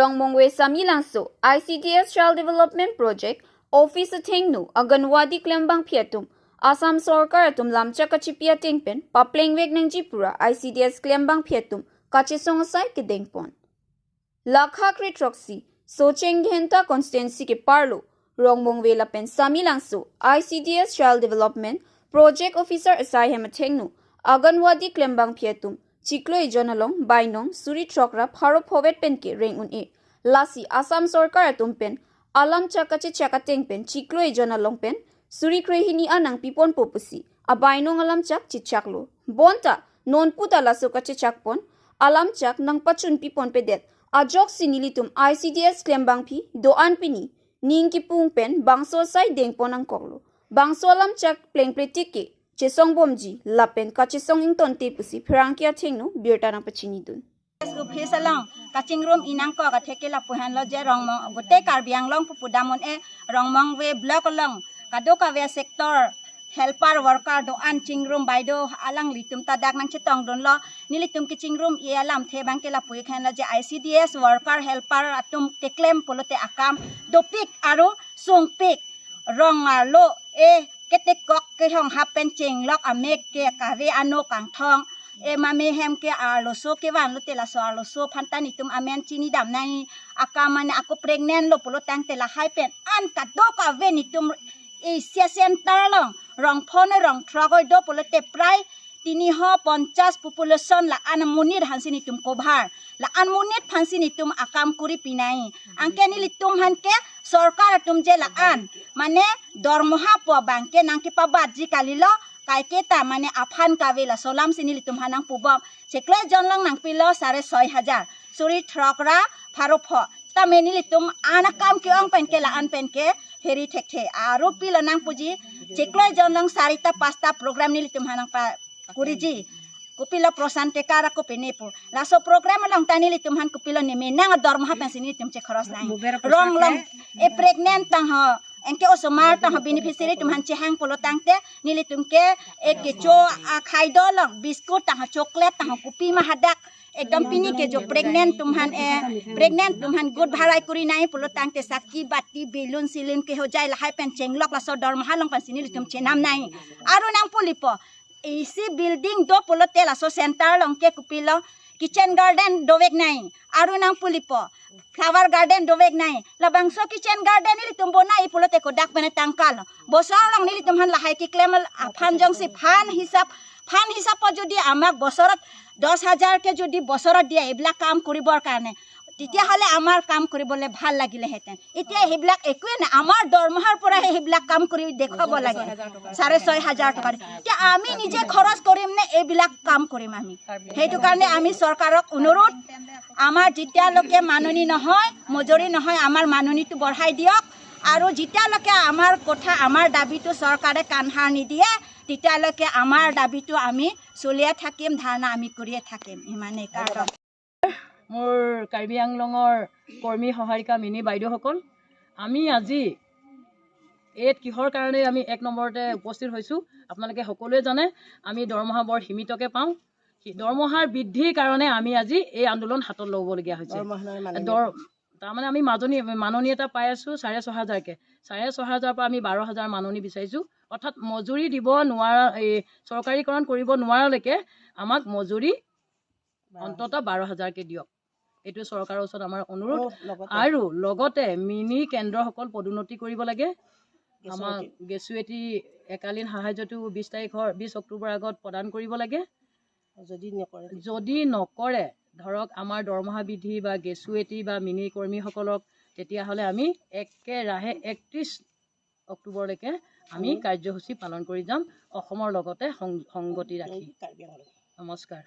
Rongmongve Samilangso ICDS Child Development Project Office Athengno 𝐀𝐧𝐠𝐚𝐽𝐢 Klem Assam Sarkar atum lamcha kachipia tingpen papleng weg nang jipura ICDS Klem bangphi kachisong asai ke dengpon lakha kritroksi socheng ghenta constituency ke parlo Rongmongve lapen Samilangso ICDS Child Development Project Officer asai Athengno 𝐀𝐧𝐠𝐚𝐽𝐢 Klem bangphi Chikloi jonalong bainong suri chokra pharo phovet pen ke reng un e lasi Assam Sarkar atum pen alam chakache chakateng pen chikloi jonalong pen suri krehini anang pipon popusi abainong alam chak chichaklo bonta non puta laso kache chakpon alam chak nang pachun pipon pedet ajok sinilitum ICDS Klem bangphi doan pini ning ki pung pen bangso sai dengpon ang koklo bangso alam chak pleng pletike chesong bomji lapen kachesong ington te pusi phirangkia Athengno birta na pachini dun office along kaching room inang ko ka thekela puhan lo je rongmong gote karbiang long pupudamon e Rongmongve block along kadoka we sector helper worker do an ching room baido alang litum tadak nang chetong don lo nilitum ki ching room e alam the bangkela pui khan lo je ICDS worker helper atum te claim polote akam do pik aro sung pik rong lo e kete kok ke hong happen ching lok amek ke ka we ano kang thong e mame hem ke arlo so ke wan lo tela so arlo so phantani tum amen chini dam nai akamane ako pregnant lo polo tang tela hai pen an ka do ka we ni tum e sia center long rong phone rong tragoi do polo te prai tini ho 50 population la an munir hansini tum cover la an munir hansini tum akam kuri pinai angke ni litum han ke sarkar tum je la an mane dormoha po bangke nang ki pabaji kalilo kai keta mane afhan kavela solam sini litum hanang pubam sekle jonlang nang pilo 6,500 suri throkra pharopho tameni litum anakam ki ong penke la an penke heri thekhe aro pilo nang puji sekle jonlang sarita pasta program ni litum hanang pa kuriji kupilo prosante kara ko penepo laso program lang tani litum han kupilo ni menang dormoha pensini litum che khoros nai rong long e pregnant tang ho engke osomar tang beneficiary tum han che hang polo tangte nilitum ke ek cho khaido long biscuit tang chocolate tang kupi ma hadak ekdom pini ke jo pregnant tum han good bharai kuri nai polo tangte sakki bati balloon silin ke ho jai la hai pen chenglok la so dorma long pan sinilitum che nam nai aru nang polipo AC building do polo tela so center long ke kupilo kitchen garden dovek nai aru nang pulipo flower garden dovek nai labang so kitchen garden ni litum bona i pulote ko dak bene tangkal bosor lang ni litum han lahai ki claim phan jong si phan hisap po jodi amak bosorat 10,000 ke jodi bosorat dia ebla kam koribor karne titia hale amar kam koribole bhal lagile heten itia heblak ekue na amar dormahar pora heblak kam kori dekhabo lage 6,500 টাকা তে আমি নিজে খরচ করিম নে এবিলাক কাম করিম আমি হেতু কারণে আমি সরকারক অনুরোধ আমার জিতিয়া লোকে মাননি নহয় মজুরি নহয় আমার মাননিটো বঢ়াই দিয়ক আৰু জিতিয়া লোকে আমাৰ কথা আমাৰ দাবিটো সৰকাৰে কানহাৰ নিদিয়ে তিতিয়া লোকে আমাৰ দাবিটো আমি চলিয়া থাকিম ধাৰণা আমি কৰিয়ে থাকিম ইমানে কাৰণ মোৰ কাৰ্বি আংলঙৰ কৰ্মী সহায়িকা মিনি বাইদেউসকল আমি আজি এত কিহৰ কাৰণে আমি এক নম্বৰতে উপস্থিত হৈছো আপোনালোকে সকলোৱে জানে আমি দৰমহা বৰ সীমিতকে পাওঁ দৰমহাৰ বৃদ্ধিৰ কাৰণে আমি আজি এই আন্দোলন হাতত ল'বলগীয়া হৈছে তাৰমানে আমি মাননি এটা পাই আছো 6,500 কে 6,500 পৰা আমি 12,000 মাননি বিচাৰিছো অৰ্থাৎ মজুৰি দিব নোৱাৰা এই চৰকাৰীকৰণ কৰিব নোৱাৰালৈকে আমাক মজুৰি অন্তত 12,000 কে দিয়ক এইটো চৰকাৰৰ ওচৰত আমাৰ অনুৰোধ আৰু লগতে মিনি কেন্দ্ৰসকল পদোন্নতি কৰিব লাগে আমাৰ গেছুৱেটি একালীন সাহায্যটো 20 অক্টোবৰ আগত প্ৰদান কৰিব লাগে যদি নকৰে ধৰক আমাৰ দৰমহা বৃদ্ধি বা গেছুৱেটি বা মিনি কৰ্মীসকলক তেতিয়াহ'লে আমি একেৰাহে 31 অক্টোবৰলৈকে আমি কাৰ্যসূচী পালন কৰি যাম অসমৰ লগতে সংগতি ৰাখি নমস্কাৰ।